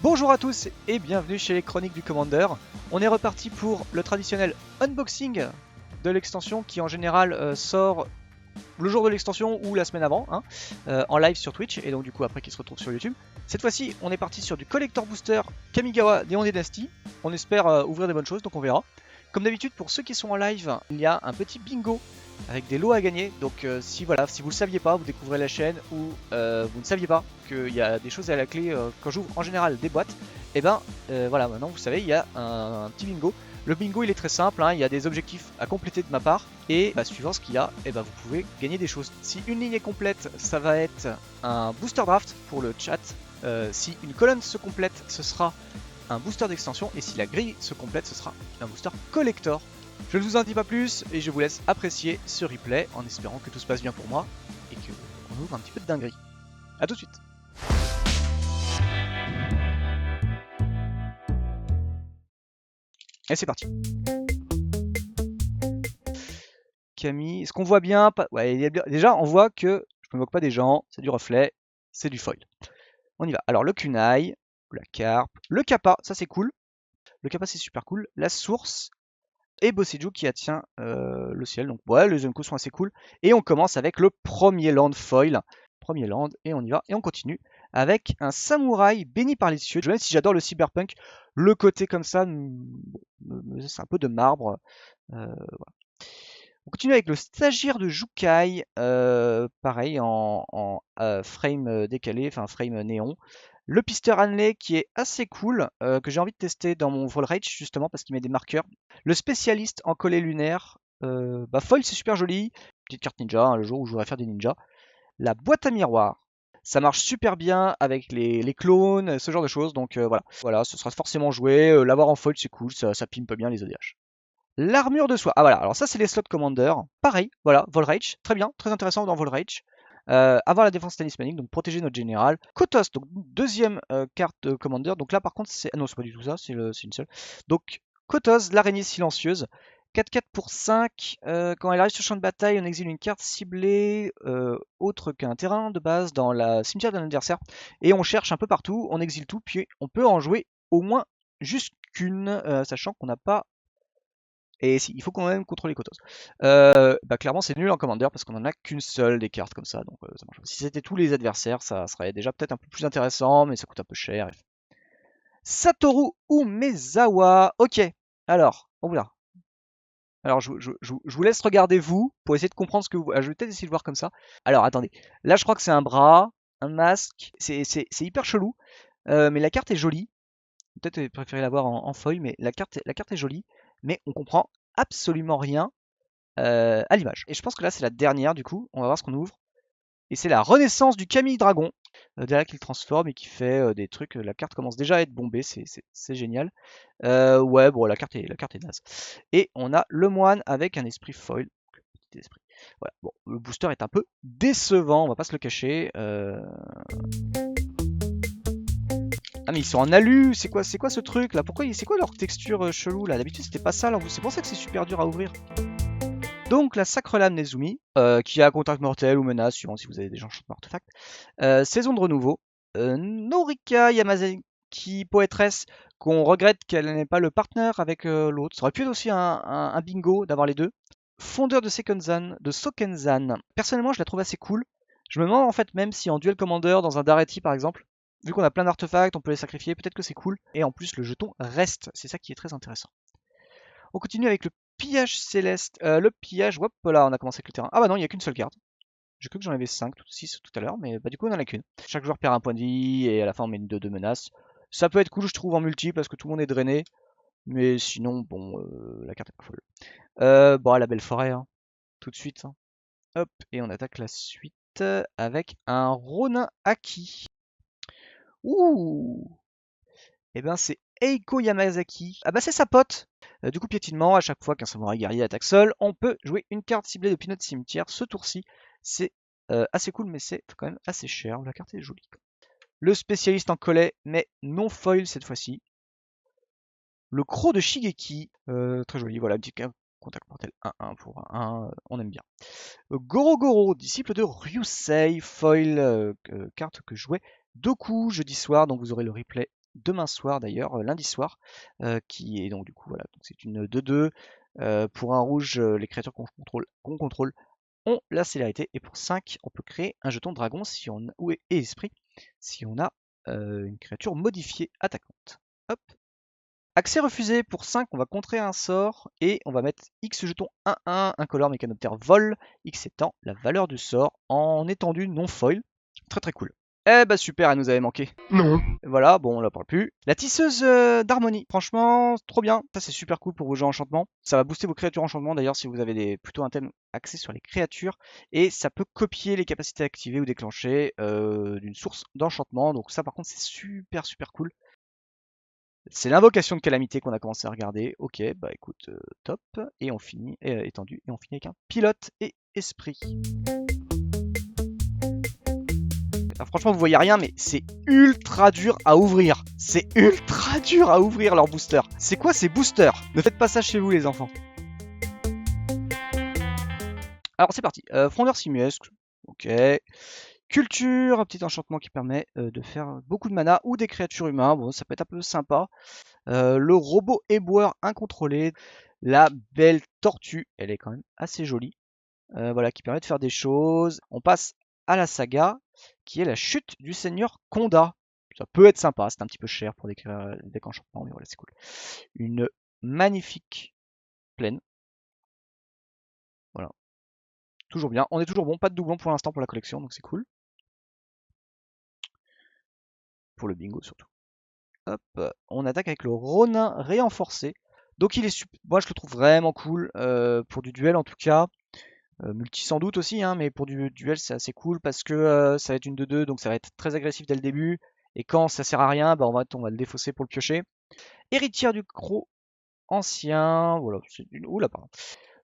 Bonjour à tous et bienvenue chez les Chroniques du Commander. On est reparti pour le traditionnel unboxing de l'extension qui en général sort le jour de l'extension ou la semaine avant, en live sur Twitch et donc du coup après qui se retrouve sur YouTube. Cette fois-ci on est parti sur du Collector Booster Kamigawa Neon Dynasty. On espère ouvrir des bonnes choses, donc on verra. Comme d'habitude, pour ceux qui sont en live, il y a un petit bingo avec des lots à gagner. Donc si vous ne le saviez pas, vous découvrez la chaîne ou vous ne saviez pas qu'il y a des choses à la clé quand j'ouvre en général des boîtes, et ben voilà, maintenant vous savez, il y a un petit bingo. Le bingo il est très simple, il y a des objectifs à compléter de ma part et suivant ce qu'il y a, vous pouvez gagner des choses. Si une ligne est complète, ça va être un booster draft pour le chat. Si une colonne se complète, ce sera un booster d'extension, et si la grille se complète, ce sera un booster collector. Je ne vous en dis pas plus et je vous laisse apprécier ce replay en espérant que tout se passe bien pour moi et qu'on ouvre un petit peu de dinguerie. A tout de suite. Et c'est parti. Camille, est-ce qu'on voit bien? Ouais, déjà on voit que je ne me moque pas des gens, c'est du reflet, c'est du foil. On y va. Alors le kunai, la carpe, le kappa, ça c'est cool. Le kappa c'est super cool. La source et Bosseju qui attient le ciel. Donc ouais, les Unko sont assez cool. Et on commence avec le premier land foil. Premier land, et on y va. Et on continue avec un samouraï béni par les cieux. Même si j'adore le cyberpunk, le côté comme ça, c'est un peu de marbre. Voilà. On continue avec le stagiaire de Jukai, pareil en frame décalé, enfin frame néon. Le pisteur Hanley qui est assez cool, que j'ai envie de tester dans mon Volrage justement parce qu'il met des marqueurs. Le spécialiste en collet lunaire, foil c'est super joli. Petite carte ninja, le jour où je voudrais faire des ninjas. La boîte à miroir, ça marche super bien avec les clones, ce genre de choses. Donc voilà, ce sera forcément joué. L'avoir en foil c'est cool, ça pimpe bien les ODH. L'armure de soie. Ah voilà, alors ça c'est les slots commander. Pareil, voilà, Volrage, très bien, très intéressant dans Volrage. Avoir la défense talismanique, donc protéger notre général. Kotos, donc deuxième carte de commander. Donc là par contre c'est... Ah non, c'est pas du tout ça, c'est une seule. Donc Kotos, l'araignée silencieuse. 4-4 pour 5. Quand elle arrive sur le champ de bataille, on exile une carte ciblée autre qu'un terrain de base dans la cimetière d'un adversaire. Et on cherche un peu partout, on exile tout, puis on peut en jouer au moins juste qu'une, sachant qu'on n'a pas... Et si, il faut quand même contrôler Kotos. Clairement, c'est nul en commander parce qu'on en a qu'une seule des cartes comme ça. Donc, ça marche. Si c'était tous les adversaires, ça serait déjà peut-être un peu plus intéressant, mais ça coûte un peu cher. Satoru Umezawa. Ok. Alors, là. Alors, je vous laisse regarder vous pour essayer de comprendre ce que vous. Je vais peut-être essayer de voir comme ça. Alors, attendez. Là, je crois que c'est un bras, un masque. C'est hyper chelou. Mais la carte est jolie. Peut-être préférer l'avoir en foil, mais la carte est jolie. Mais on comprend absolument rien à l'image. Et je pense que là c'est la dernière du coup, on va voir ce qu'on ouvre. Et c'est la renaissance du Camille Dragon, derrière qu'il transforme et qui fait des trucs. La carte commence déjà à être bombée, c'est génial. Ouais, bon, la carte est naze. Et on a le moine avec un esprit foil. Petit esprit. Voilà. Bon, le booster est un peu décevant, on va pas se le cacher. Ah mais ils sont en alu, c'est quoi ce truc là? Pourquoi c'est quoi leur texture chelou là? D'habitude c'était pas ça là, c'est pour ça que c'est super dur à ouvrir. Donc la Sacre Lame Nezumi, qui a contact mortel ou menace, suivant si vous avez des enchantements artefacts. Saison de renouveau. Norika Yamazaki, poétresse, qu'on regrette qu'elle n'ait pas le partner avec l'autre. Ça aurait pu être aussi un bingo d'avoir les deux. Fondeur de Sokenzan. Personnellement, je la trouve assez cool. Je me demande en fait même si en duel commander, dans un Daretti par exemple, vu qu'on a plein d'artefacts, on peut les sacrifier, peut-être que c'est cool. Et en plus, le jeton reste. C'est ça qui est très intéressant. On continue avec le pillage céleste. Le pillage, hop là, on a commencé avec le terrain. Ah bah non, il n'y a qu'une seule carte. J'ai cru que j'en avais 5, 6 tout à l'heure, mais du coup, on en a qu'une. Chaque joueur perd un point de vie et à la fin, on met une 2 menaces. Ça peut être cool, je trouve, en multi parce que tout le monde est drainé. Mais sinon, bon, la carte est pas folle. Bon, la belle forêt, tout de suite. Hop, et on attaque la suite avec un Ronin Haki. Ouh! Et ben, c'est Eiko Yamazaki. Ah bah, c'est sa pote! Du coup, piétinement, à chaque fois qu'un samouraï guerrier attaque seul, on peut jouer une carte ciblée depuis notre cimetière. Ce tour-ci, c'est assez cool, mais c'est quand même assez cher. La carte est jolie. Le spécialiste en collet, mais non foil cette fois-ci. Le croc de Shigeki, très joli, voilà, petit contact mortel 1-1 pour 1, on aime bien. Goro, disciple de Ryusei, foil, carte que je jouais 2 coups jeudi soir, donc vous aurez le replay demain soir d'ailleurs, lundi soir, qui est donc du coup voilà, c'est une 2-2. Pour un rouge, les créatures qu'on contrôle ont la célérité, et pour 5, on peut créer un jeton dragon si on et esprit si on a une créature modifiée attaquante. Hop. Accès refusé, pour 5, on va contrer un sort et on va mettre X jetons 1-1, incolore mécanoptère vol, X étant la valeur du sort en étendue non foil. Très très cool. Eh bah super, elle nous avait manqué. Non. Voilà, bon, on la parle plus. La tisseuse d'harmonie, franchement, trop bien. Ça, c'est super cool pour vos jeux enchantement. Ça va booster vos créatures enchantement d'ailleurs si vous avez plutôt un thème axé sur les créatures. Et ça peut copier les capacités activées ou déclenchées d'une source d'enchantement. Donc ça, par contre, c'est super super cool. C'est l'invocation de calamité qu'on a commencé à regarder. Ok, bah écoute, top. Et on finit, étendu, et on finit avec un pilote et esprit. Alors franchement, vous voyez rien, mais c'est ultra dur à ouvrir. C'est ultra dur à ouvrir leur booster. C'est quoi ces boosters? Ne faites pas ça chez vous, les enfants. Alors c'est parti. Frondeur simiesque. Ok. Culture, un petit enchantement qui permet de faire beaucoup de mana ou des créatures humaines. Bon, ça peut être un peu sympa. Le robot éboueur incontrôlé. La belle tortue, elle est quand même assez jolie. Voilà, qui permet de faire des choses. On passe à la saga, qui est la chute du seigneur Conda. Ça peut être sympa, c'est un petit peu cher pour décrire des enchantements, mais voilà, c'est cool. Une magnifique plaine. Voilà. Toujours bien. On est toujours bon, pas de doublon pour l'instant pour la collection, donc c'est cool. Pour le bingo surtout. Hop, on attaque avec le Ronin réenforcé. Donc il est moi je le trouve vraiment cool, pour du duel en tout cas. Multi sans doute aussi, hein, mais pour du duel c'est assez cool parce que ça va être une 2-2, donc ça va être très agressif dès le début. Et quand ça sert à rien, bah, on va le défausser pour le piocher. Héritière du croc ancien, voilà, c'est une... Oula, pardon.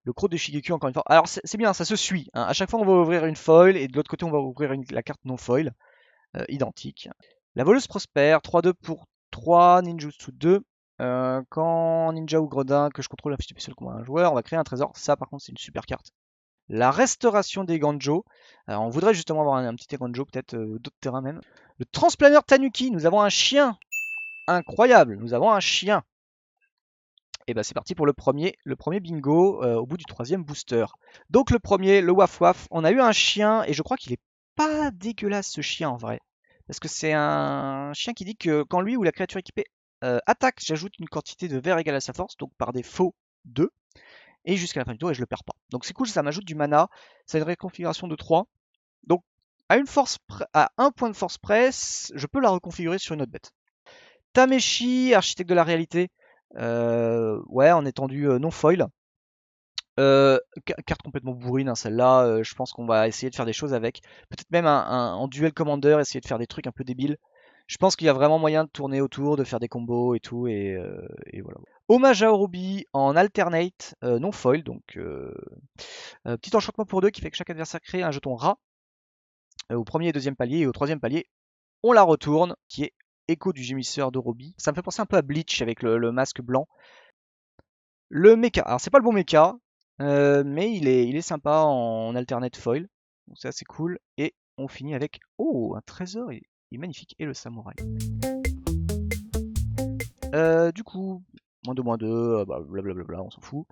Le croc de Shigeki encore une fois. Alors c'est bien, ça se suit, hein. À chaque fois on va ouvrir une foil et de l'autre côté on va ouvrir la carte non foil, identique. La voleuse prospère, 3-2 pour 3, ninjutsu 2. Quand ninja ou gredin que je contrôle un fichier spécial comme un joueur, on va créer un trésor. Ça par contre c'est une super carte. La restauration des Ganjo. Alors, on voudrait justement avoir un petit Ganjo, peut-être d'autres terrains même. Le transplaneur Tanuki, nous avons un chien. Incroyable, nous avons un chien. Et bah c'est parti pour le premier bingo au bout du 3e booster. Donc le premier, le Waf Waf, on a eu un chien et je crois qu'il est pas dégueulasse ce chien en vrai. Parce que c'est un chien qui dit que quand lui ou la créature équipée attaque, j'ajoute une quantité de verre égale à sa force, donc par défaut 2. Et jusqu'à la fin du tour et je le perds pas. Donc c'est cool, ça m'ajoute du mana, c'est une reconfiguration de 3. Donc à un point de force près, je peux la reconfigurer sur une autre bête. Tameshi, architecte de la réalité, ouais, en étendue non foil. Carte complètement bourrine, hein, celle-là, je pense qu'on va essayer de faire des choses avec. Peut-être même en duel commander, essayer de faire des trucs un peu débiles. Je pense qu'il y a vraiment moyen de tourner autour, de faire des combos et tout, et voilà. Hommage à Orobi en alternate, non foil, donc petit enchantement pour 2 qui fait que chaque adversaire crée un jeton rat au premier et deuxième palier, et au troisième palier, on la retourne, qui est écho du gémisseur d'Orobi. Ça me fait penser un peu à Bleach avec le masque blanc. Le mecha, alors c'est pas le bon mecha, mais il est sympa en alternate foil, donc c'est assez cool. Et on finit avec, oh, un trésor, il est magnifique, et le samouraï. Du coup, -2, bah, blablabla, on s'en fout.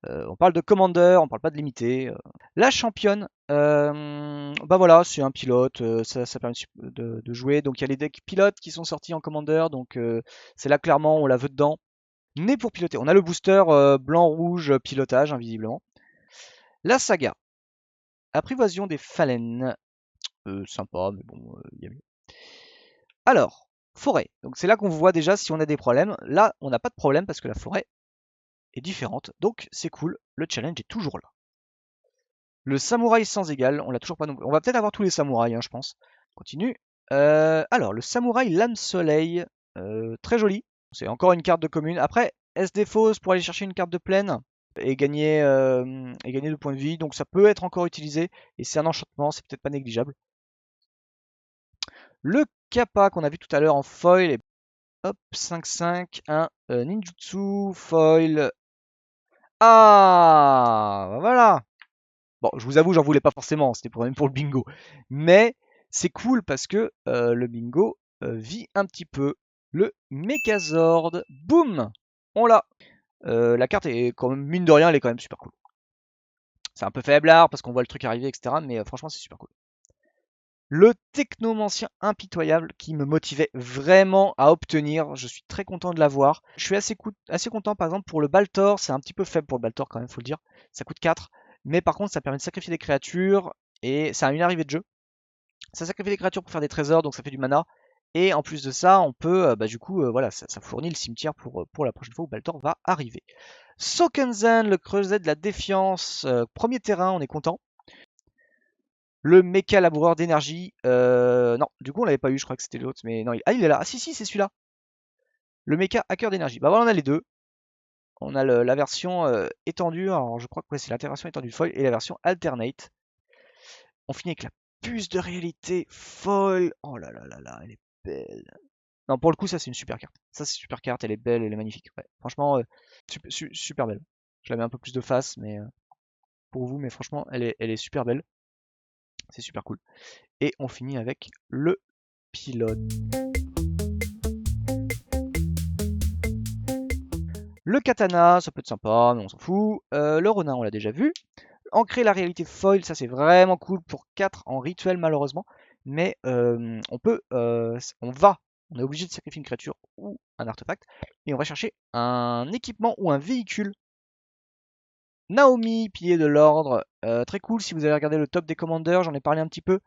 On parle de commander, on parle pas de limité. La championne, bah voilà, c'est un pilote, ça permet de jouer. Donc il y a les decks pilotes qui sont sortis en commander, donc c'est là clairement on la veut dedans. Né pour piloter. On a le booster blanc-rouge pilotage, invisiblement. La saga. Apprivoision des phalènes. Sympa, mais bon, il y a mieux. Alors, forêt. Donc c'est là qu'on voit déjà si on a des problèmes. Là, on n'a pas de problème parce que la forêt est différente. Donc c'est cool, le challenge est toujours là. Le samouraï sans égal, on l'a toujours pas non plus. On va peut-être avoir tous les samouraïs, hein, je pense. On continue. Alors, le samouraï lame soleil, très joli. C'est encore une carte de commune. Après, elle se défausse pour aller chercher une carte de plaine et gagner 2 points de vie. Donc ça peut être encore utilisé. Et c'est un enchantement, c'est peut-être pas négligeable. Le kappa qu'on a vu tout à l'heure en foil. Et hop, 5-5, un ninjutsu foil. Ah, voilà. Bon, je vous avoue, j'en voulais pas forcément, c'était même pour le bingo. Mais c'est cool parce que le bingo vit un petit peu. le Megazord. Boum, on l'a. La carte est quand même, mine de rien, elle est quand même super cool. C'est un peu faiblard parce qu'on voit le truc arriver, etc. Mais franchement, c'est super cool. Le technomancien impitoyable qui me motivait vraiment à obtenir. Je suis très content de l'avoir. Je suis assez content par exemple pour le Baltor. C'est un petit peu faible pour le Baltor quand même, faut le dire. Ça coûte 4. Mais par contre, ça permet de sacrifier des créatures. Et ça a une arrivée de jeu. Ça sacrifie des créatures pour faire des trésors, donc ça fait du mana. Et en plus de ça, on peut, du coup, voilà, ça fournit le cimetière pour la prochaine fois où Baltor va arriver. Sokenzen, le creuset de la défiance. Premier terrain, on est content. Le méca laboureur d'énergie. Non, du coup, on l'avait pas eu, je crois que c'était l'autre. Mais non, il est là. Ah si, c'est celui-là. Le méca hacker d'énergie. Bah voilà, on a les deux. On a la version étendue. Alors, je crois que c'est la version étendue foil et la version alternate. On finit avec la puce de réalité foil. Oh là là là là, elle est belle. Non, pour le coup, ça c'est une super carte. Ça c'est une super carte, elle est belle, elle est magnifique. Ouais. Franchement, super belle. Je la mets un peu plus de face, mais pour vous, mais franchement, elle est super belle. C'est super cool. Et on finit avec le pilote. Le katana, ça peut être sympa, mais on s'en fout. Le renard, on l'a déjà vu. Ancrer la réalité foil, ça c'est vraiment cool pour 4 en rituel malheureusement. Mais on est obligé de sacrifier une créature ou un artefact. Et on va chercher un équipement ou un véhicule. Naomi, pilier de l'ordre, très cool. Si vous avez regardé le top des commanders, j'en ai parlé un petit peu.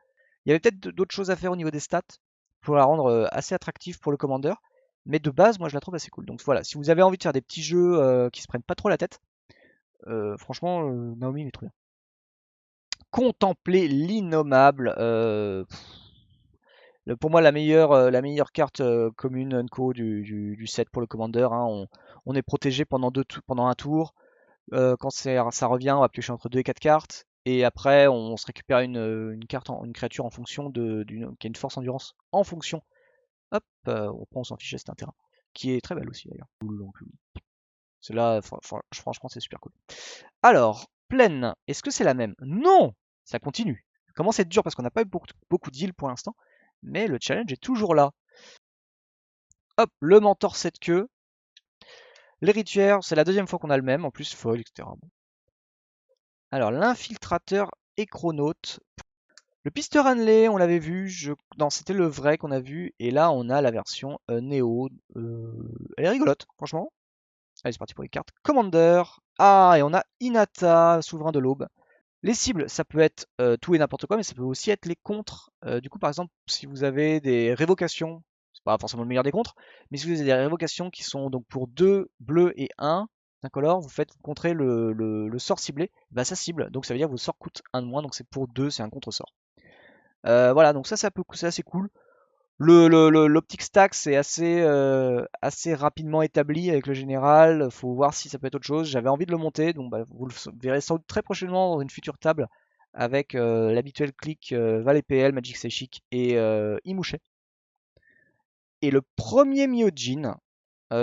Il y avait peut-être d'autres choses à faire au niveau des stats pour la rendre assez attractive pour le commander. Mais de base, moi je la trouve assez cool. Donc voilà, si vous avez envie de faire des petits jeux qui se prennent pas trop la tête, franchement, Naomi il est trop bien. Contempler l'innommable. Pour moi, la meilleure carte commune Unco du set pour le commander. Hein. On est protégé pendant un tour. Quand ça revient, on va piocher entre 2 et 4 cartes. Et après, on se récupère une créature en fonction qui a une force endurance en fonction. Hop, on s'en fichait, c'est un terrain. Qui est très belle aussi d'ailleurs. Celle-là, franchement, c'est super cool. Alors, plaine, est-ce que c'est la même? Non! Ça continue. Ça commence à être dur parce qu'on n'a pas eu beaucoup d'îles pour l'instant. Mais le challenge est toujours là. Hop, le mentor 7 queues. L'héritière, c'est la deuxième fois qu'on a le même, en plus foil, etc. Bon. Alors, l'infiltrateur échronaute. Le pisteur Hanley, on l'avait vu. Non, c'était le vrai qu'on a vu. Et là, on a la version Néo. Elle est rigolote, franchement. Allez, c'est parti pour les cartes. Commander. Ah, et on a Inata, souverain de l'aube. Les cibles, ça peut être tout et n'importe quoi, mais ça peut aussi être les contres. Du coup, par exemple, si vous avez des révocations, c'est pas forcément le meilleur des contres, mais si vous avez des révocations qui sont donc pour 2 bleus et 1 incolore, vous faites contrer le sort ciblé, bah ça cible, donc ça veut dire que vos sorts coûtent 1 de moins, donc c'est pour 2, c'est un contre-sort. Voilà, donc c'est assez cool. L'optic stack c'est assez rapidement établi avec le général. Faut voir si ça peut être autre chose. J'avais envie de le monter, donc vous le verrez sans doute très prochainement dans une future table avec l'habituel clic Valet PL, Magic Seishik et Imouché. Et le premier Myojin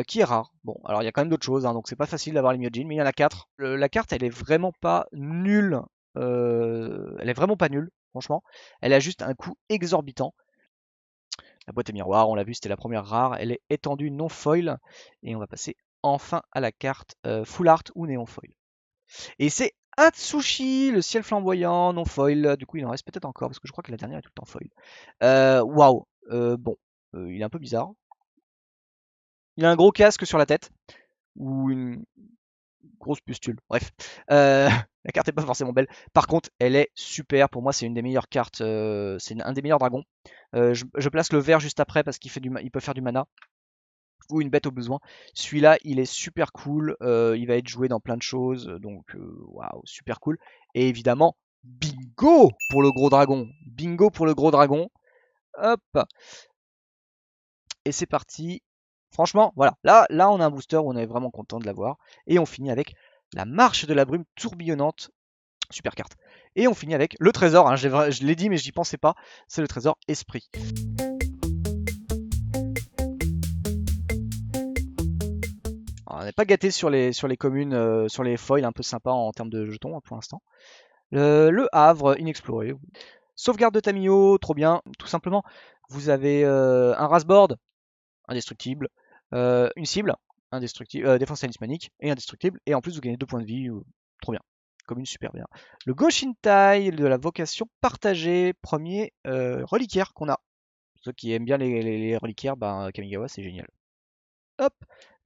qui est rare. Bon, alors il y a quand même d'autres choses, hein, donc c'est pas facile d'avoir les Myojin, mais il y en a 4. La carte elle est vraiment pas nulle. Elle est vraiment pas nulle, franchement. Elle a juste un coût exorbitant. La boîte à miroir, on l'a vu, c'était la première rare. Elle est étendue non foil. Et on va passer enfin à la carte full art ou néon foil. Et c'est Atsushi, le ciel flamboyant, non foil. Du coup, il en reste peut-être encore, parce que je crois que la dernière est tout le temps foil. Waouh, bon, il est un peu bizarre. Il a un gros casque sur la tête. Ou une grosse pustule. Bref, la carte est pas forcément belle. Par contre, elle est super. Pour moi, c'est une des meilleures cartes. C'est un des meilleurs dragons. Je place le vert juste après parce il peut faire du mana ou une bête au besoin. Celui-là, il est super cool. Il va être joué dans plein de choses. Donc, waouh, super cool. Et évidemment, bingo pour le gros dragon. Bingo pour le gros dragon. Hop. Et c'est parti. Franchement, voilà. Là, on a un booster où on est vraiment content de l'avoir. Et on finit avec la marche de la brume tourbillonnante. Super carte. Et on finit avec le trésor. Hein, je l'ai dit, mais j'y pensais pas. C'est le trésor esprit. Alors, on n'est pas gâté sur les communes, sur les foils un peu sympas en termes de jetons hein, pour l'instant. Le Havre, inexploré. Sauvegarde de Tamio, trop bien. Tout simplement, vous avez un Rasboard. indestructible, une cible, indestructible, défense talismanique et indestructible, et en plus vous gagnez 2 points de vie, trop bien, commune super bien. Le Goshintai de la vocation partagée, premier reliquaire qu'on a. Ceux qui aiment bien les reliquaires, ben, Kamigawa c'est génial. Hop,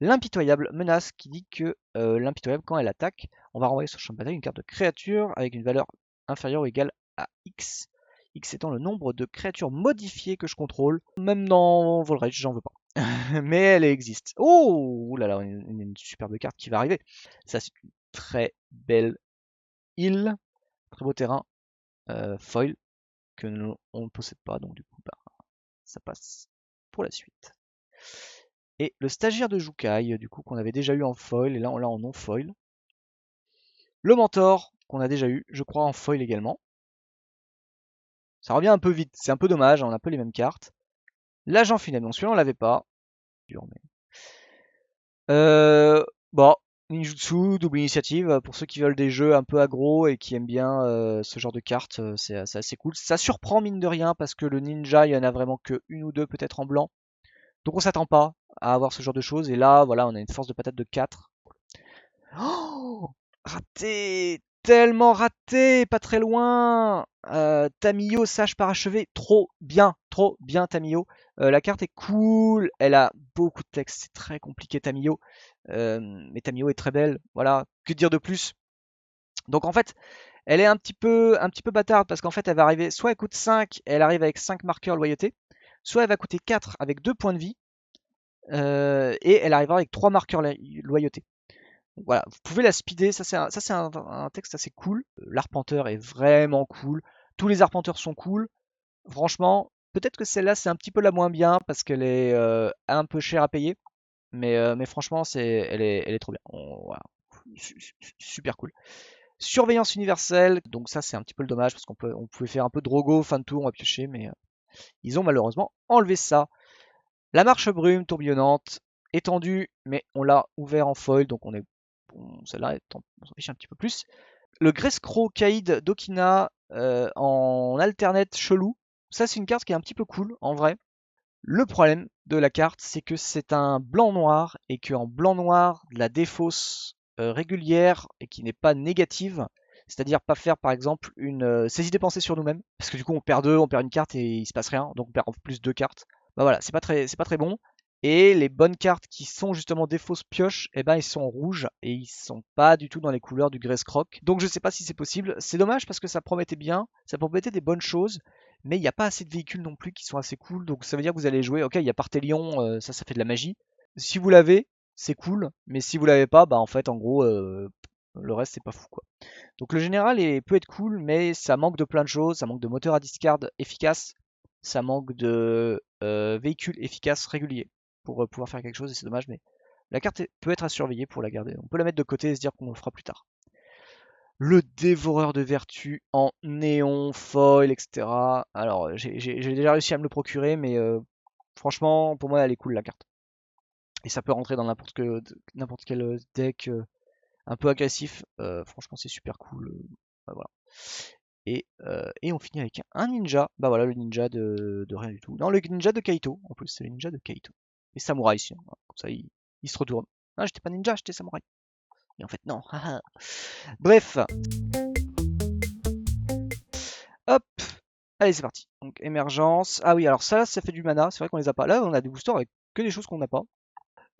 l'impitoyable menace qui dit que l'impitoyable quand elle attaque, on va renvoyer sur le champ de bataille une carte de créature avec une valeur inférieure ou égale à X. X étant le nombre de créatures modifiées que je contrôle. Même dans Volrage, j'en veux pas. Mais elle existe. Oh là là, une superbe carte qui va arriver. Ça, c'est une très belle île. Très beau terrain. Foil. Que on ne possède pas. Donc, du coup, bah, ça passe pour la suite. Et le stagiaire de Jukai, du coup, qu'on avait déjà eu en foil. Et là, on l'a en non foil. Le mentor, qu'on a déjà eu, je crois, en foil également. Ça revient un peu vite. C'est un peu dommage. On a un peu les mêmes cartes. L'agent final. Donc, celui-là, on l'avait pas. Dur, mais... Bon, ninjutsu, double initiative, pour ceux qui veulent des jeux un peu aggro et qui aiment bien ce genre de cartes, c'est assez cool. Ça surprend mine de rien parce que le ninja, il y en a vraiment que une ou deux peut-être en blanc. Donc on s'attend pas à avoir ce genre de choses. Et là, voilà, on a une force de patate de 4. Oh, raté, tellement raté, pas très loin. Tamiyo, sage parachevé, trop bien Tamiyo. La carte est cool, elle a beaucoup de texte, c'est très compliqué Tamiyo. Mais Tamiyo est très belle, voilà, que dire de plus. Donc en fait, elle est un petit peu bâtarde parce qu'en fait elle va arriver, soit elle coûte 5, elle arrive avec 5 marqueurs loyauté, soit elle va coûter 4 avec 2 points de vie, et elle arrivera avec 3 marqueurs loyauté. Donc voilà, vous pouvez la speeder, ça c'est un texte assez cool. L'arpenteur est vraiment cool, tous les arpenteurs sont cool. Franchement, peut-être que celle-là c'est un petit peu la moins bien parce qu'elle est un peu chère à payer. Mais franchement, elle est trop bien. Voilà. Super cool. Surveillance universelle, donc ça c'est un petit peu le dommage parce on pouvait faire un peu de Drogo fin de tour, on va piocher, mais ils ont malheureusement enlevé ça. La marche brume tourbillonnante, étendue, mais on l'a ouvert en foil, donc celle-là, on s'en fiche un petit peu plus. Le Grescro Kaïd d'Okina en alternate chelou, ça c'est une carte qui est un petit peu cool en vrai. Le problème de la carte, c'est que c'est un blanc-noir et qu'en blanc-noir, la défausse régulière et qui n'est pas négative, c'est-à-dire pas faire par exemple une saisie dépensée sur nous-mêmes, parce que du coup on perd deux, on perd une carte et il se passe rien, donc on perd en plus deux cartes. Bah voilà, c'est pas très bon. Et les bonnes cartes qui sont justement défausses pioches, eh ben ils sont en rouge et ils sont pas du tout dans les couleurs du Grace-Croc. Donc je sais pas si c'est possible. C'est dommage parce que ça promettait bien, ça promettait des bonnes choses, mais il n'y a pas assez de véhicules non plus qui sont assez cool. Donc ça veut dire que vous allez jouer. Ok, il y a Partélion, ça fait de la magie. Si vous l'avez, c'est cool, mais si vous l'avez pas, bah en fait en gros le reste c'est pas fou quoi. Donc le général peut être cool, mais ça manque de plein de choses. Ça manque de moteur à discard efficace, ça manque de véhicules efficaces réguliers pour pouvoir faire quelque chose. Et c'est dommage, mais la carte peut être à surveiller pour la garder. On peut la mettre de côté et se dire qu'on le fera plus tard. Le dévoreur de vertu en néon, foil, etc. Alors, j'ai déjà réussi à me le procurer, mais franchement, pour moi, elle est cool la carte. Et ça peut rentrer dans n'importe quel deck un peu agressif. Franchement, c'est super cool. Bah, voilà. Et on finit avec un ninja. Bah voilà, le ninja de rien du tout. Non, le ninja de Kaito, en plus, c'est le ninja de Kaito. Et samouraï, ici. Voilà. Comme ça, il se retourne. Ah, j'étais pas ninja, j'étais samouraï. Et en fait, non. Bref. Hop. Allez, c'est parti. Donc, émergence. Ah oui, alors ça fait du mana. C'est vrai qu'on les a pas. Là, on a des boosters avec que des choses qu'on n'a pas.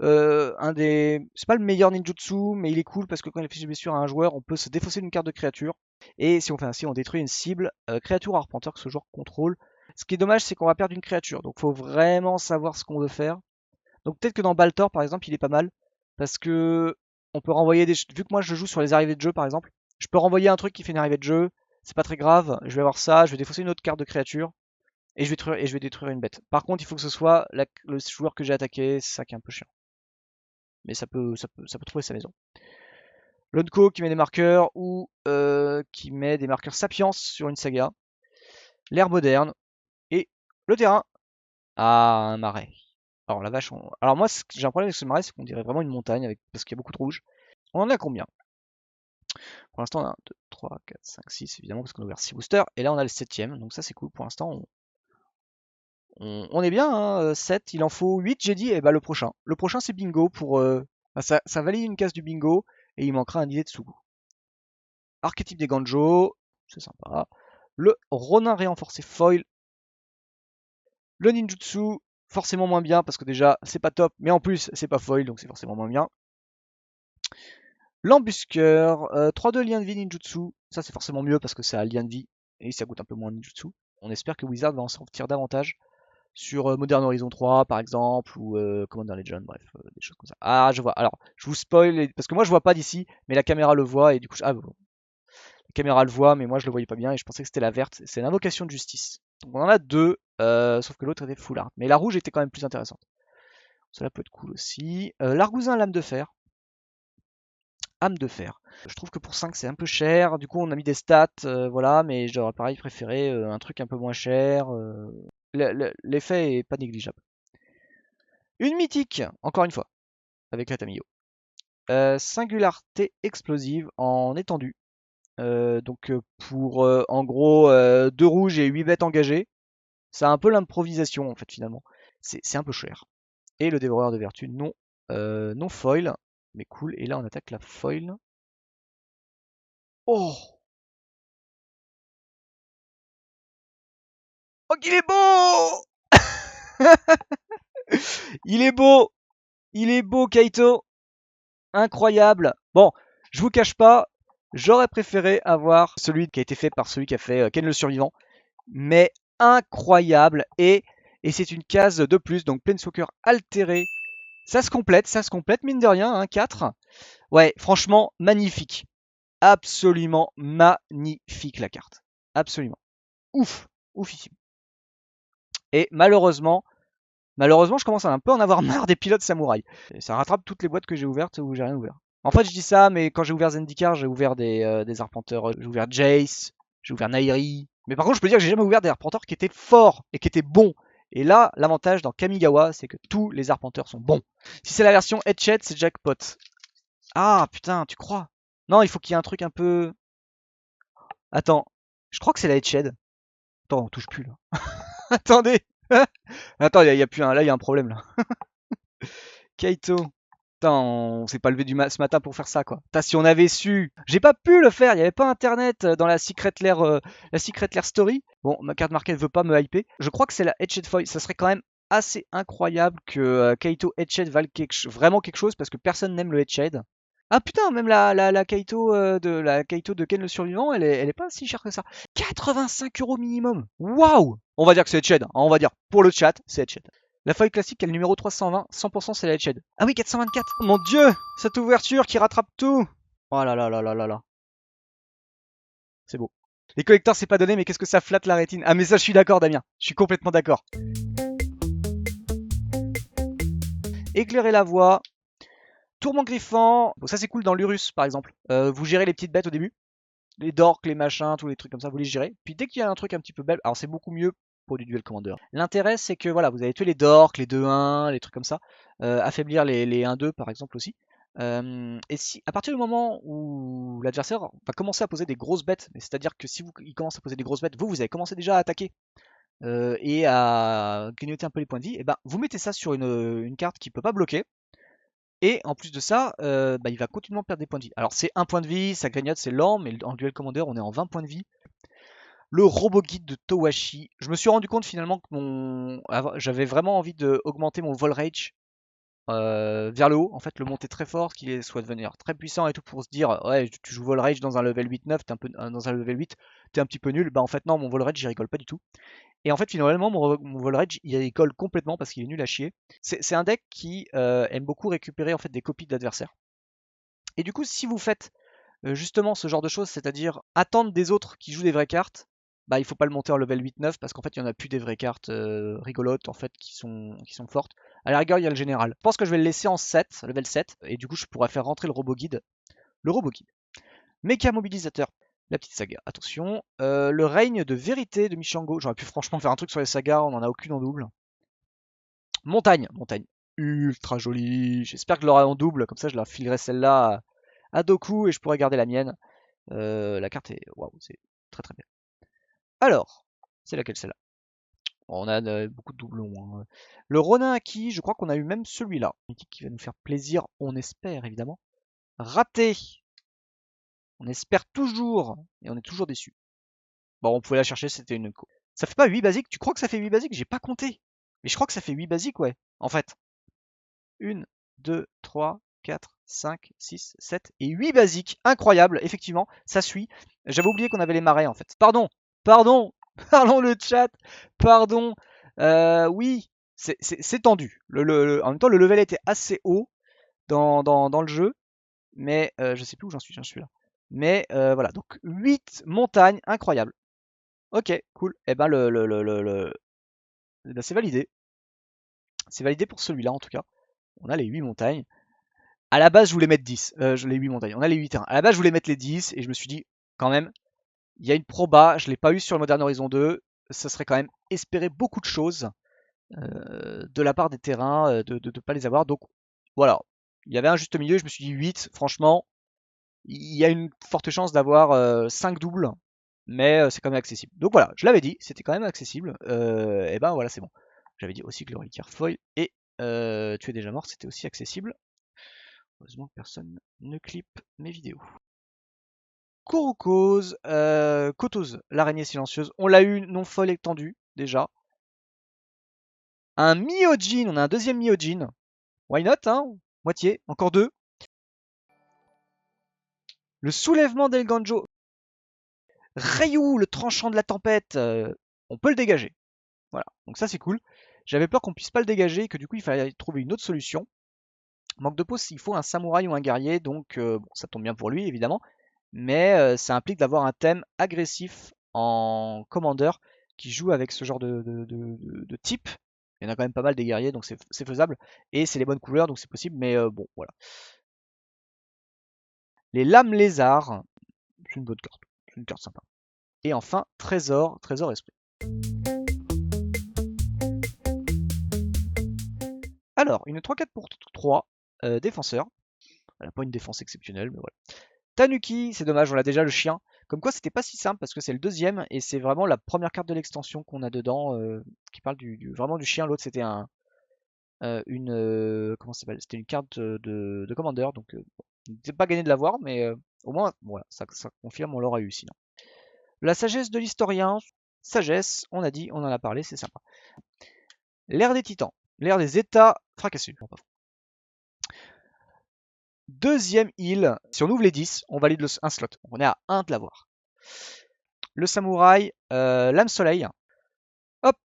C'est pas le meilleur ninjutsu, mais il est cool parce que quand il affiche blessure à un joueur, on peut se défausser d'une carte de créature. Et si on fait ainsi, on détruit une cible, créature ou arpenteur que ce joueur contrôle. Ce qui est dommage, c'est qu'on va perdre une créature. Donc faut vraiment savoir ce qu'on veut faire. Donc peut-être que dans Baltor, par exemple, il est pas mal. Parce que on peut renvoyer des. Vu que moi je joue sur les arrivées de jeu, par exemple, je peux renvoyer un truc qui fait une arrivée de jeu. C'est pas très grave. Je vais avoir ça, je vais défausser une autre carte de créature. Et je vais détruire une bête. Par contre, il faut que ce soit le joueur que j'ai attaqué, c'est ça qui est un peu chiant. Mais ça peut trouver sa maison. Lonko qui met des marqueurs ou qui met des marqueurs sapience sur une saga. L'ère moderne et le terrain. Ah, un marais. Alors la vache, alors moi j'ai un problème avec ce marais, c'est qu'on dirait vraiment une montagne parce qu'il y a beaucoup de rouge. On en a combien? Pour l'instant on a 1, 2, 3, 4, 5, 6 évidemment parce qu'on a ouvert 6 boosters. Et là on a le 7ème, donc ça c'est cool. Pour l'instant On est bien, hein, 7, il en faut 8, j'ai dit, et bah le prochain. Le prochain, c'est bingo pour... bah, ça valide une case du bingo, et il manquera un idée de Sugu. Archétype des Ganjo, c'est sympa. Le Ronin renforcé foil. Le ninjutsu, forcément moins bien, parce que déjà, c'est pas top, mais en plus, c'est pas foil, donc c'est forcément moins bien. L'embusqueur, 3-2 lien de vie ninjutsu, ça c'est forcément mieux parce que c'est un lien de vie, et ça coûte un peu moins ninjutsu. On espère que Wizard va en sortir davantage sur Modern Horizon 3 par exemple, ou Commander Legend, bref, des choses comme ça. Ah, je vois, alors, je vous spoil, parce que moi je vois pas d'ici, mais la caméra le voit, et du coup, ah, bon. La caméra le voit, mais moi je le voyais pas bien, et je pensais que c'était la verte, c'est l'invocation de justice. Donc on en a deux, sauf que l'autre était full art. Mais la rouge était quand même plus intéressante. Cela peut être cool aussi. L'argousin lame de fer. Âme de fer. Je trouve que pour 5 c'est un peu cher. Du coup on a mis des stats, voilà, mais j'aurais pareil préféré un truc un peu moins cher. L'effet est pas négligeable. Une mythique, encore une fois, avec la Tamiyo. Singularité explosive en étendue. Donc pour en gros 2 rouges et 8 bêtes engagées. C'est un peu l'improvisation en fait finalement. C'est un peu cher. Et le dévoreur de vertu non foil, mais cool. Et là on attaque la foil. Oh, oh qu'il est beau. Il est beau, il est beau Kaito, incroyable. Bon, je vous cache pas, j'aurais préféré avoir celui qui a été fait par celui qui a fait Ken le Survivant, mais incroyable et c'est une case de plus, donc Planeswalker altéré. Ça se complète mine de rien, hein, 4. Ouais, franchement, magnifique. Absolument magnifique la carte. Absolument. Ouf, oufissime. Et malheureusement, je commence à un peu en avoir marre des pilotes samouraï. Et ça rattrape toutes les boîtes que j'ai ouvertes où j'ai rien ouvert. En fait, je dis ça, mais quand j'ai ouvert Zendikar, j'ai ouvert des arpenteurs. J'ai ouvert Jace, j'ai ouvert Nairi. Mais par contre, je peux dire que j'ai jamais ouvert des arpenteurs qui étaient forts et qui étaient bons. Et là, l'avantage dans Kamigawa, c'est que tous les arpenteurs sont bons. Si c'est la version Headshot, c'est jackpot. Ah putain, tu crois? Non, il faut qu'il y ait un truc un peu. Attends, je crois que c'est la Headshot. Attends, on touche plus là. Attendez. Attends, il y a plus un. Là, il y a un problème là. Kaito. Putain, on s'est pas levé ce matin pour faire ça, quoi. Putain, si on avait su. J'ai pas pu le faire, il y avait pas internet dans la Secret Lair Story. Bon, ma carte market veut pas me hyper. Je crois que c'est la Headshot Foil. Ça serait quand même assez incroyable que Kaito Headshot valent vraiment quelque chose parce que personne n'aime le Headshot. Ah putain, même la Kaito la Kaito de Ken le Survivant, elle est pas si chère que ça. 85 € minimum. Waouh! On va dire que c'est Headshot, hein. On va dire pour le chat, c'est Headshot. La feuille classique est le numéro 320, 100% c'est la Headshot. Ah oui, 424. Mon dieu, cette ouverture qui rattrape tout. Oh là là là là là là. C'est beau. Les collecteurs c'est pas donné, mais qu'est-ce que ça flatte la rétine. Ah mais ça je suis d'accord Damien, je suis complètement d'accord. Éclairer la voie. Tourment griffant. Bon ça c'est cool dans l'Urus par exemple. Vous gérez les petites bêtes au début. Les dorks, les machins, tous les trucs comme ça, vous les gérez. Puis dès qu'il y a un truc un petit peu belle, alors c'est beaucoup mieux pour du duel commander. L'intérêt c'est que voilà, vous avez tué les dorks, les 2-1, les trucs comme ça, affaiblir les 1-2 par exemple aussi. Et si à partir du moment où l'adversaire va commencer à poser des grosses bêtes, c'est-à-dire que si il commence à poser des grosses bêtes, vous avez commencé déjà à attaquer et à grignoter un peu les points de vie, et ben vous mettez ça sur une carte qui peut pas bloquer. Et en plus de ça, il va continuellement perdre des points de vie. Alors c'est un point de vie, ça grignote, c'est lent, mais en duel commander, on est en 20 points de vie. Le robot guide de Towashi. Je me suis rendu compte finalement que j'avais vraiment envie d'augmenter mon vol rage vers le haut. En fait, le monter très fort, qu'il soit devenir très puissant et tout pour se dire ouais, tu joues vol rage dans un level 8-9, t'es un peu dans un level 8, t'es un petit peu nul. Bah en fait non, mon vol rage, j'y rigole pas du tout. Et en fait, finalement, mon vol rage, il colle complètement parce qu'il est nul à chier. C'est un deck qui aime beaucoup récupérer en fait des copies de l'adversaire. Et du coup, si vous faites justement ce genre de choses, c'est-à-dire attendre des autres qui jouent des vraies cartes, bah il faut pas le monter en level 8-9 parce qu'en fait il y en a plus des vraies cartes rigolotes en fait qui sont fortes. À la rigueur il y a le général. Je pense que je vais le laisser en 7, level 7, et du coup je pourrais faire rentrer le robot guide. Le robot guide. Méca mobilisateur. La petite saga, attention. Le règne de vérité de Michango. J'aurais pu franchement faire un truc sur les sagas, on en a aucune en double. Montagne. Montagne ultra jolie. J'espère que je l'aurai en double, comme ça je la filerai celle-là à Doku et je pourrai garder la mienne. La carte est. Waouh, c'est très très bien. Alors, c'est laquelle celle-là? Bon, on a beaucoup de doublons. Hein. Le Ronin acquis, je crois qu'on a eu même celui-là. Qui va nous faire plaisir, on espère évidemment. Raté. On espère toujours, et on est toujours déçu. Bon, on pouvait la chercher, c'était une co. Ça fait pas 8 basiques? Tu crois que ça fait 8 basiques? J'ai pas compté. Mais je crois que ça fait 8 basiques, ouais. En fait. 1, 2, 3, 4, 5, 6, 7 et 8 basiques. Incroyable, effectivement, ça suit. J'avais oublié qu'on avait les marais en fait. Pardon, pardon le chat, pardon. Oui, c'est tendu. En même temps, le level était assez haut dans le jeu, mais je sais plus où j'en suis là. Mais voilà, donc 8 montagnes, incroyable. Ok, cool. Et ben c'est validé. C'est validé pour celui-là en tout cas. On a les 8 montagnes. À la base, je voulais mettre 10. Les 8 montagnes. On a les 8 terrains. À la base, je voulais mettre les 10 et je me suis dit, quand même, il y a une proba. Je ne l'ai pas eu sur le Modern Horizon 2. Ça serait quand même espérer beaucoup de choses de la part des terrains, de ne pas les avoir. Donc voilà. Il y avait un juste milieu. Je me suis dit 8. Franchement, il y a une forte chance d'avoir 5 doubles. Mais c'est quand même accessible. Donc voilà, je l'avais dit, c'était quand même accessible. Et ben voilà, c'est bon. J'avais dit aussi que le reliquaire foil et tu es déjà mort, c'était aussi accessible. Heureusement que personne ne clippe mes vidéos. Korokose, Kotose, l'araignée silencieuse. On l'a eu non folle étendue, déjà. Un Myojin, on a un deuxième Myojin. Why not, hein? Moitié, encore deux. Le soulèvement d'El Ganjo. Ryu, le tranchant de la tempête. On peut le dégager. Voilà, donc ça c'est cool. J'avais peur qu'on puisse pas le dégager et que du coup il fallait trouver une autre solution. Manque de peau, s'il faut un samouraï ou un guerrier, donc bon, ça tombe bien pour lui évidemment. Mais ça implique d'avoir un thème agressif en commander qui joue avec ce genre de type. Il y en a quand même pas mal des guerriers, donc c'est faisable. Et c'est les bonnes couleurs, donc c'est possible, mais bon, voilà. Les lames lézards, c'est une bonne carte. C'est une carte sympa. Et enfin, trésor esprit. Alors, une 3-4 pour 3, défenseur. Elle n'a pas une défense exceptionnelle, mais voilà. Tanuki, c'est dommage, on a déjà le chien. Comme quoi, c'était pas si simple parce que c'est le deuxième et c'est vraiment la première carte de l'extension qu'on a dedans qui parle vraiment du chien. L'autre, c'était comment ça s'appelle? C'était une carte de commander, donc n'était pas gagné de l'avoir, mais au moins, voilà, ça confirme, on l'aura eu sinon. La sagesse de l'historien, sagesse, on a dit, on en a parlé, c'est sympa. L'ère des titans, l'ère des états fracassés. Deuxième île, si on ouvre les 10, on valide un slot. On est à 1 de l'avoir. Le samouraï, l'âme soleil. Hop,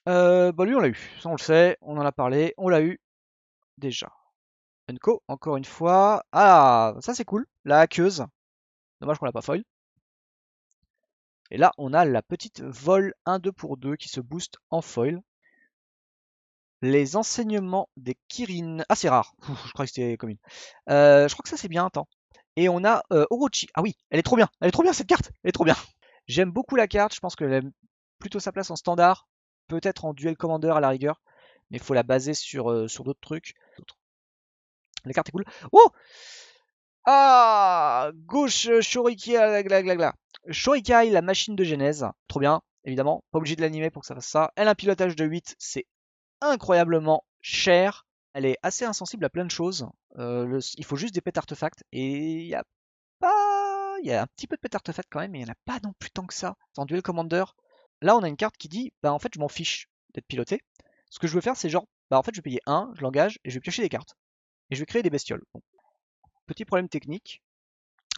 bah lui on l'a eu, ça on le sait, on en a parlé, on l'a eu déjà. Unco, encore une fois. Ah, ça c'est cool, la hackeuse. Dommage qu'on l'a pas foil. Et là on a la petite vol 1-2 pour 2 qui se booste en foil. Les enseignements des Kirin. Ah c'est rare, je crois que c'était commune. Je crois que ça c'est bien, attends. Et on a Orochi. Ah oui, elle est trop bien cette carte, elle est trop bien. J'aime beaucoup la carte, je pense qu'elle aime plutôt sa place en standard, peut-être en duel commander à la rigueur, mais il faut la baser sur d'autres trucs. La carte est cool. Oh, ah, gauche Shorikai, Shorikai, la machine de genèse, trop bien, évidemment, pas obligé de l'animer pour que ça fasse ça. Elle a un pilotage de 8, c'est incroyablement cher. Elle est assez insensible à plein de choses. Il faut juste des pets artefacts et il y a un petit peu de pet artefact quand même, mais il n'y en a pas non plus tant que ça. En duel commander, là on a une carte qui dit, bah en fait je m'en fiche d'être piloté. Ce que je veux faire c'est genre, bah en fait je vais payer 1, je l'engage et je vais piocher des cartes. Et je vais créer des bestioles. Bon. Petit problème technique.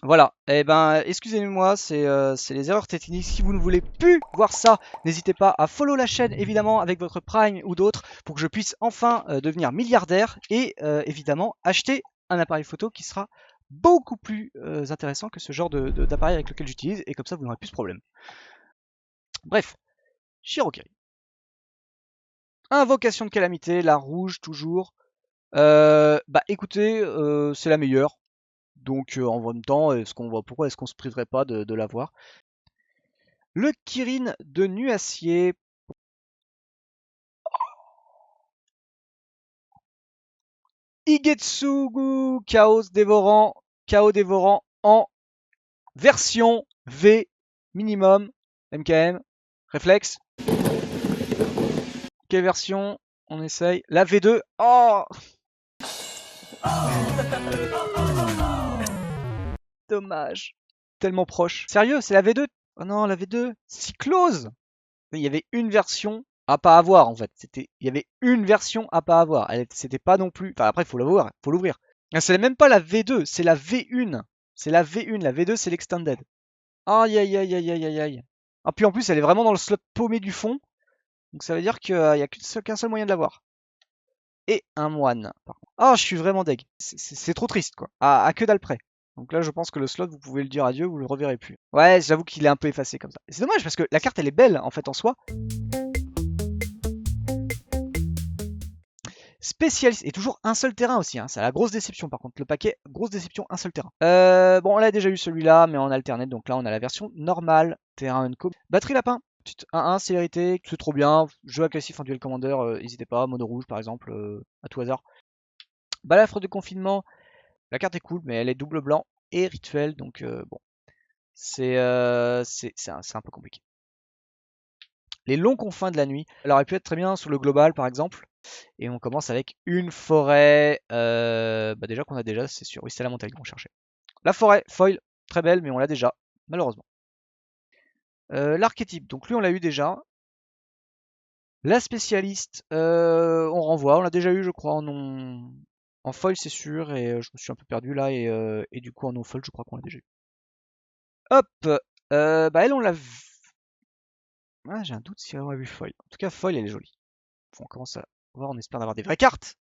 Voilà, et ben excusez-moi, c'est les erreurs techniques. Si vous ne voulez plus voir ça, n'hésitez pas à follow la chaîne évidemment avec votre Prime ou d'autres pour que je puisse enfin devenir milliardaire et évidemment acheter un appareil photo qui sera beaucoup plus intéressant que ce genre d'appareil avec lequel j'utilise et comme ça vous n'aurez plus ce problème. Bref, Shirokai. Invocation de calamité, la rouge toujours. Bah écoutez, c'est la meilleure. Donc en même temps, pourquoi est-ce qu'on se priverait pas de l'avoir? Le Kirin de Nuacier. Igetsugu Chaos dévorant en version V minimum MKM réflexe. Quelle version? On essaye. La V2. Oh! Dommage. Tellement proche. Sérieux, c'est la V2? Oh non, la V2. Cyclose! Il y avait une version à pas avoir en fait. Il y avait une version à pas avoir. C'était pas non plus. Enfin après, il faut l'avoir, faut l'ouvrir. C'est même pas la V2, c'est la V1. C'est la V1. La V2, c'est l'extended. Aïe aïe aïe aïe aïe aïe aïe. Ah puis en plus, elle est vraiment dans le slot paumé du fond. Donc ça veut dire qu'il n'y a qu'un seul moyen de l'avoir. Et un moine. Ah, je suis vraiment deg. C'est trop triste quoi. À que dalle près. Donc là, je pense que le slot, vous pouvez le dire adieu, vous le reverrez plus. Ouais, j'avoue qu'il est un peu effacé comme ça. C'est dommage parce que la carte, elle est belle en fait en soi. Spécialiste, et toujours un seul terrain aussi, hein. C'est la grosse déception par contre, le paquet, grosse déception, un seul terrain. Bon, on a déjà eu celui-là, mais en alternate, donc là on a la version normale, terrain unco. Batterie lapin, petite 1-1, célérité, c'est trop bien, jeu agressif en duel commander, n'hésitez pas, mono rouge par exemple, à tout hasard. Balafre de confinement, la carte est cool, mais elle est double blanc et rituel, donc bon, c'est un peu compliqué. Les longs confins de la nuit, elle aurait pu être très bien sur le global par exemple. Et on commence avec une forêt, déjà qu'on a déjà, c'est sûr. Oui, c'est la montagne qu'on cherchait. La forêt, foil, très belle, mais on l'a déjà, malheureusement. L'archétype, donc lui on l'a eu déjà. La spécialiste, on renvoie, on l'a déjà eu je crois en foil c'est sûr, et je me suis un peu perdu là, et du coup en non foil je crois qu'on l'a déjà eu. Hop, elle on l'a vu. Ah, j'ai un doute si on a vu foil. En tout cas foil elle est jolie. On commence à voir, on espère d'avoir des vraies cartes.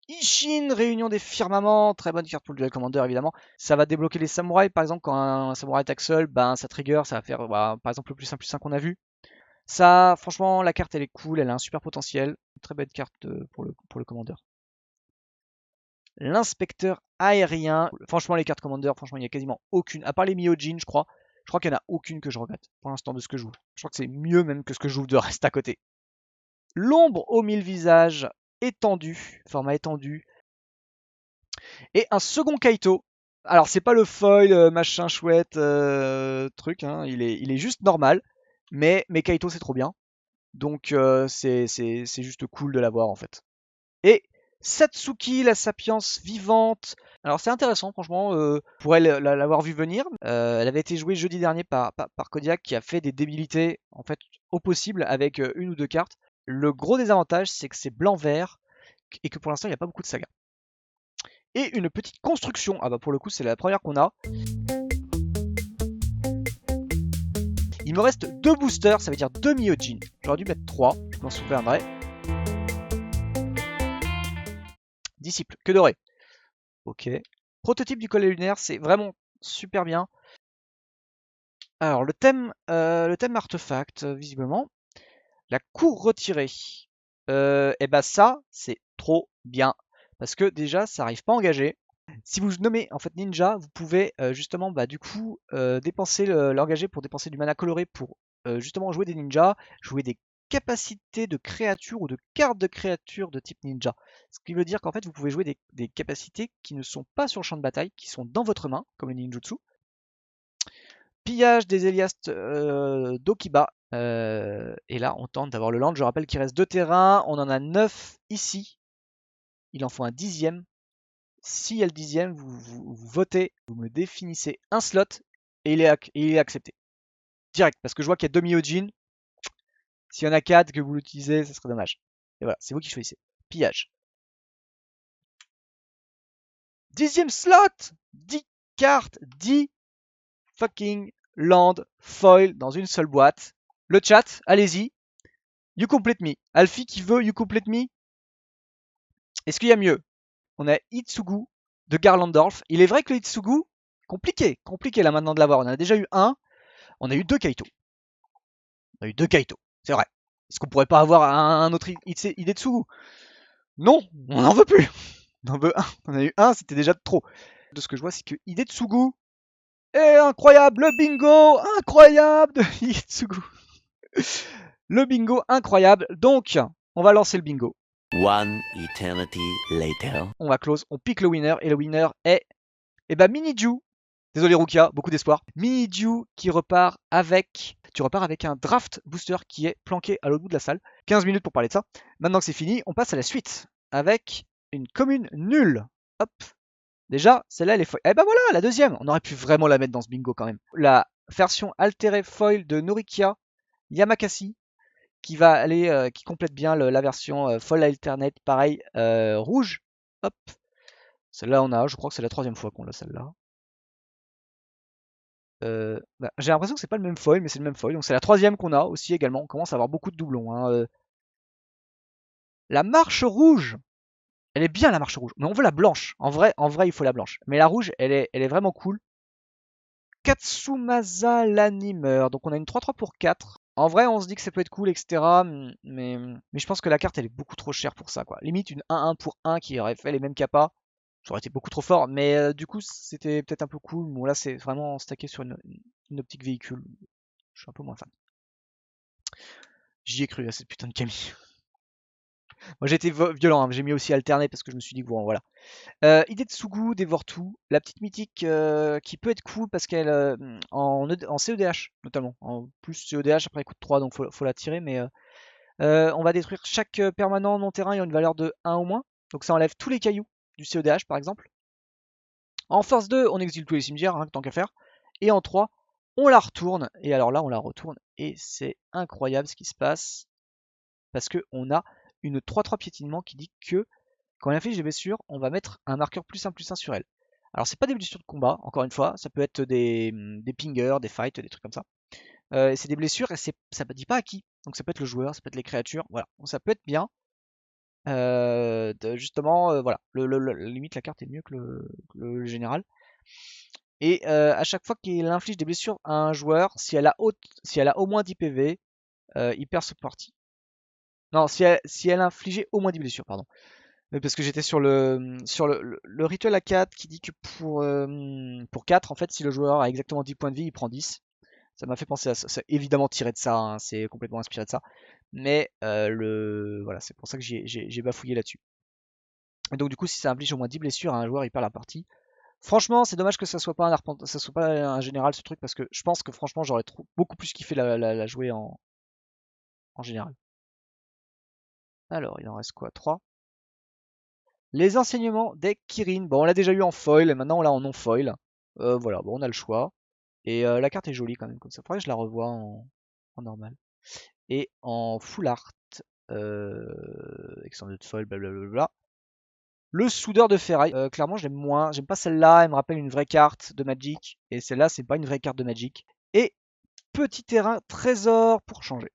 Ishin, réunion des firmaments, très bonne carte pour le duel commander évidemment. Ça va débloquer les samouraïs, par exemple quand un samouraï attaque seul, ça trigger, ça va faire par exemple le +1/+1 qu'on a vu. Ça, franchement, la carte elle est cool, elle a un super potentiel. Très belle carte pour le commander. L'inspecteur aérien, franchement les cartes commander, franchement il n'y a quasiment aucune, à part les Myojin je crois qu'il n'y en a aucune que je regrette pour l'instant de ce que je joue. Je crois que c'est mieux même que ce que je joue de reste à côté. L'ombre aux 1000 visages, étendu, format étendu. Et un second Kaito. Alors c'est pas le foil machin chouette truc, hein. Il est juste normal. Mais Kaito c'est trop bien. Donc c'est juste cool de l'avoir en fait. Et Satsuki, la sapience vivante. Alors c'est intéressant franchement, pour elle l'avoir vu venir. Elle avait été jouée jeudi dernier par Kodiak qui a fait des débilités en fait au possible avec une ou deux cartes. Le gros désavantage c'est que c'est blanc-vert et que pour l'instant il n'y a pas beaucoup de sagas. Et une petite construction. Ah bah pour le coup c'est la première qu'on a. Il me reste 2 boosters, ça veut dire 2 Myojin. J'aurais dû mettre 3, je m'en souviendrai. Disciple, que doré. Ok. Prototype du collet lunaire, c'est vraiment super bien. Alors le thème artefact, visiblement. La cour retirée. Et bah ça, c'est trop bien. Parce que déjà, ça n'arrive pas engagé. Si vous nommez en fait ninja, vous pouvez justement du coup dépenser l'engager pour dépenser du mana coloré pour justement jouer des ninjas, jouer des capacités de créatures ou de cartes de créatures de type ninja. Ce qui veut dire qu'en fait vous pouvez jouer des capacités qui ne sont pas sur le champ de bataille, qui sont dans votre main, comme le ninjutsu. Pillage des Eliastes d'Okiba. Et là on tente d'avoir le land. Je rappelle qu'il reste 2 terrains, on en a 9 ici. Il en faut un 10e. S'il y a le 10e, vous votez, vous me définissez un slot et il est accepté. Direct, parce que je vois qu'il y a 2 Myojin. S'il y en a 4 que vous l'utilisez, ça serait dommage. Et voilà, c'est vous qui choisissez. Pillage. 10e slot 10 cartes, 10 fucking land foil dans une seule boîte. Le chat, allez-y. You complete me. Alfie qui veut You complete me. Est-ce qu'il y a mieux? On a Itsugu de Garlandorf. Il est vrai que le Itsugu, compliqué là maintenant de l'avoir. On en a déjà eu un. On a eu 2 Kaito. C'est vrai. Est-ce qu'on pourrait pas avoir un autre Idetsugu? Non, on n'en veut plus. On en veut un. On a eu un, c'était déjà trop. De ce que je vois, c'est que Idetsugu est incroyable. Le bingo incroyable de Idetsugu. Le bingo incroyable. Donc, on va lancer le bingo. One eternity later. On va close, on pique le winner et le winner est Miniju. Désolé Rukia, beaucoup d'espoir. Miniju qui repart avec tu repars avec un draft booster qui est planqué à l'autre bout de la salle. 15 minutes pour parler de ça. Maintenant que c'est fini, on passe à la suite avec une commune nulle. Hop. Déjà, celle-là, elle est foil. Eh ben voilà, la deuxième. On aurait pu vraiment la mettre dans ce bingo quand même. La version altérée foil de Norikia Yamakasi qui va aller, qui complète bien la version foil alternate. Pareil, rouge. Hop. Celle-là, je crois que c'est la 3e fois qu'on l'a celle-là. Bah, j'ai l'impression que c'est pas le même foil, mais c'est le même foil. Donc c'est la 3e qu'on a aussi également. On commence à avoir beaucoup de doublons, hein. La marche rouge, elle est bien la marche rouge, mais on veut la blanche. En vrai, il faut la blanche. Mais la rouge, elle est vraiment cool. Katsumasa l'animeur. Donc on a une 3-3 pour 4. En vrai, on se dit que ça peut être cool, etc. Mais je pense que la carte, elle est beaucoup trop chère pour ça, quoi. Limite une 1-1 pour 1 qui aurait fait les mêmes capas. Ça aurait été beaucoup trop fort. Mais du coup, c'était peut-être un peu cool. Bon, là, c'est vraiment stacké sur une optique véhicule. Je suis un peu moins fan. J'y ai cru à cette putain de Camille. Moi, j'ai été violent. Hein. J'ai mis aussi alterné parce que je me suis dit, bon, voilà. Idetsugu dévore tout. La petite mythique qui peut être cool parce qu'elle en CEDH notamment. En plus CEDH après elle coûte 3 donc faut la tirer. Mais on va détruire chaque permanent non terrain ayant une valeur de 1 au moins. Donc ça enlève tous les cailloux du CEDH par exemple. En force 2, on exile tous les cimetières, hein, tant qu'à faire. Et en 3, on la retourne. Et alors là, on la retourne. Et c'est incroyable ce qui se passe. Parce qu'on a une 3-3 piétinement qui dit que quand elle inflige des blessures, on va mettre un marqueur +1/+1 sur elle. Alors c'est pas des blessures de combat, encore une fois, ça peut être des pingers, des fights, des trucs comme ça. C'est des blessures et ça ne dit pas à qui. Donc ça peut être le joueur, ça peut être les créatures, voilà. Donc ça peut être bien. Justement, voilà, limite la carte est mieux que le général. Et à chaque fois qu'il inflige des blessures à un joueur, si elle a au moins 10 PV, il perd cette partie. Non, si elle a infligé au moins 10 blessures, pardon. Parce que j'étais sur le rituel à 4 qui dit que pour 4, en fait, si le joueur a exactement 10 points de vie, il prend 10. Ça m'a fait penser à ça. C'est évidemment tiré de ça, hein, c'est complètement inspiré de ça. Mais voilà, c'est pour ça que j'ai bafouillé là-dessus. Et donc du coup, si ça inflige au moins 10 blessures à un joueur, il perd la partie. Franchement, c'est dommage que ça soit pas ça soit pas un général ce truc, parce que je pense que franchement, j'aurais beaucoup plus kiffé la jouer en général. Alors, il en reste quoi? 3. Les enseignements des Kirin. Bon, on l'a déjà eu en foil, et maintenant on l'a en non-foil. Voilà, bon, on a le choix. Et la carte est jolie quand même, comme ça. Faudrait que je la revoie en normal. Et en full art, extended foil, blablabla. Le soudeur de ferraille. Clairement, j'aime moins. J'aime pas celle-là, elle me rappelle une vraie carte de Magic. Et celle-là, c'est pas une vraie carte de Magic. Et petit terrain trésor pour changer.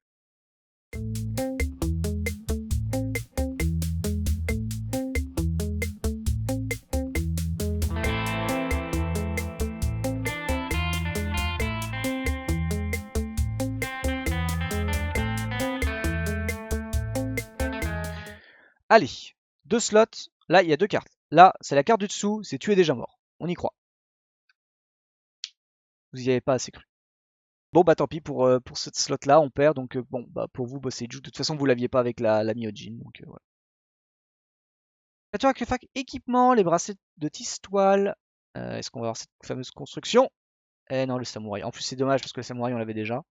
Allez, 2 slots. Là, il y a 2 cartes. Là, c'est la carte du dessous, c'est tu es déjà mort. On y croit. Vous y avez pas assez cru. Bon, bah tant pis pour cette slot là, on perd. Donc, bon, bah pour vous, Boseiju. De toute façon, vous l'aviez pas avec la Myojin. Donc, voilà. Créature avec le équipement, les bracelets de tisse-toile. Est-ce qu'on va avoir cette fameuse construction? Eh non, le samouraï. En plus, c'est dommage parce que le samouraï, on l'avait déjà.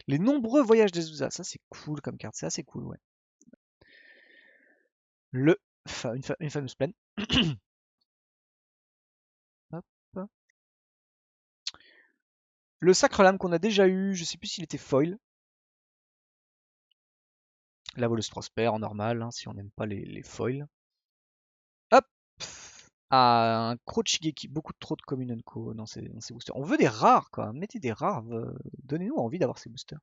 Les nombreux voyages d'Azusa. Ça, c'est cool comme carte. C'est assez cool, ouais. Une fameuse plaine. Hop. Le sacre lame qu'on a déjà eu, je sais plus s'il était foil. La voleuse prospère en normal, hein, si on n'aime pas les foils. Hop. Ah, un Krochigeki, beaucoup trop de Communenko dans ces boosters. On veut des rares, quoi. Mettez des rares. Donnez-nous envie d'avoir ces boosters.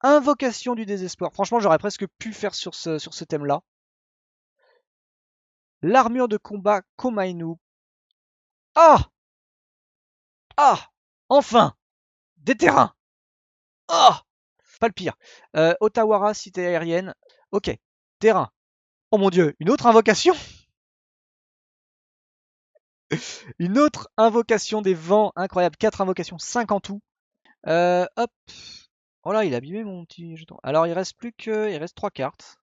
Invocation du désespoir. Franchement, j'aurais presque pu faire sur ce thème-là. L'armure de combat Komainu. Ah! Ah! Enfin! Des terrains! Ah! Pas le pire. Otawara, cité aérienne. Ok. Terrain. Oh mon dieu, une autre invocation? Une autre invocation des vents. Incroyable. 4 invocations, 5 en tout. Hop. Oh là, il a abîmé mon petit jeton. Alors, il reste 3 cartes.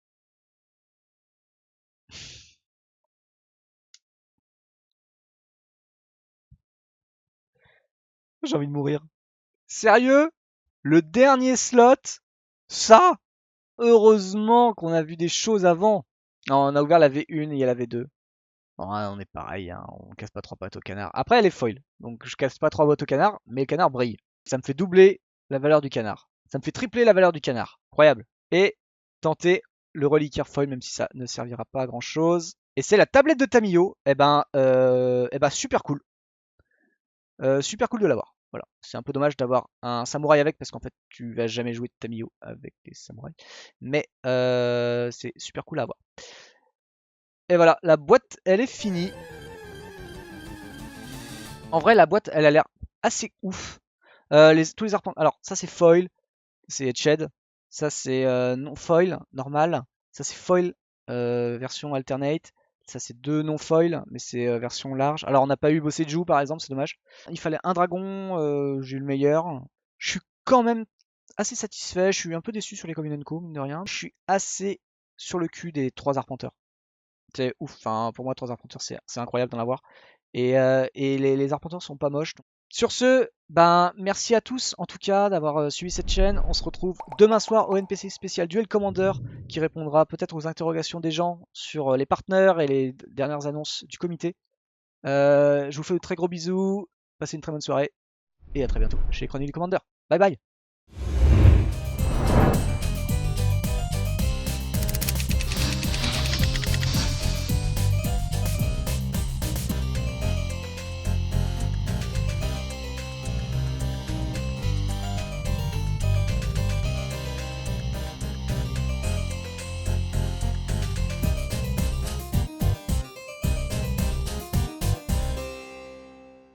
J'ai envie de mourir. Sérieux? Le dernier slot? Ça? Heureusement qu'on a vu des choses avant. Non, on a ouvert la V1 et il y a la V2. Bon, hein, on est pareil, hein, on casse pas 3 pattes au canard. Après, elle est foil, donc je casse pas 3 boîtes au canard, mais le canard brille. Ça me fait doubler la valeur du canard. Ça me fait tripler la valeur du canard. Incroyable. Et tenter le reliquaire foil, même si ça ne servira pas à grand chose. Et c'est la tablette de Tamio. Super cool. Super cool de l'avoir. Voilà. C'est un peu dommage d'avoir un samouraï avec, parce qu'en fait, tu vas jamais jouer de Tamio avec des samouraïs. Mais c'est super cool à avoir. Et voilà, la boîte, elle est finie. En vrai, la boîte, elle a l'air assez ouf. Tous les arpents. Alors, ça c'est foil, c'est Etched. Ça c'est non foil, normal. Ça c'est foil, version alternate. Ça c'est deux non foil, mais c'est version large. Alors, on n'a pas eu Bosseju par exemple, c'est dommage. Il fallait un dragon, j'ai eu le meilleur. Je suis quand même assez satisfait. Je suis un peu déçu sur les Common Co, mine de rien. Je suis assez sur le cul des trois arpenteurs. C'est ouf. Enfin, pour moi, trois arpenteurs, c'est incroyable d'en avoir. Et les arpenteurs sont pas moches. Sur ce, ben merci à tous en tout cas d'avoir suivi cette chaîne. On se retrouve demain soir au NPC spécial Duel Commander qui répondra peut-être aux interrogations des gens sur les partenaires et les dernières annonces du comité. Je vous fais de très gros bisous, passez une très bonne soirée et à très bientôt chez les Chroniques du Commander. Bye bye.